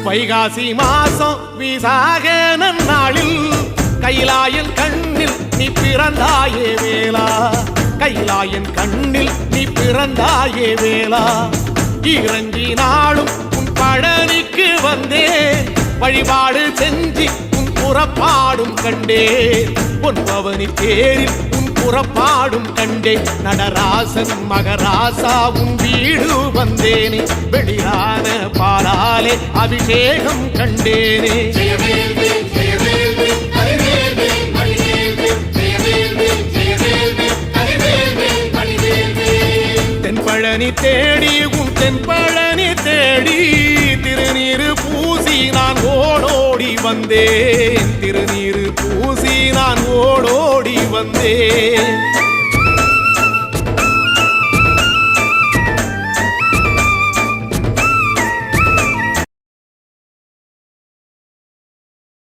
வைகாசி மாசம் விசாக நன்னாளில் கைலாயன் கண்ணில் நீ பிறந்தாயே வேளா, கைலாயன் கண்ணில் நீ பிறந்தாயே வேளா. இறங்கி நாளும் உன் பழனிக்கு வந்தே, வழிபாடு செஞ்சு உன் புறப்பாடும் கண்டே. பொன்பவனி தேரில் உன் புறப்பாடும் கண்டே. நடராசன் மகராசா உன் வீடு வந்தேனே, வெளியான பாலாலே அபிஷேகம் கண்டேனே. தென்பழனி தேடி உன் தென்பழனி தேடி, திருநீரு பூசி நான் ஓடோடி வந்தேன், திருநீரு பூசி நான் ஓடோடி வந்தேன்.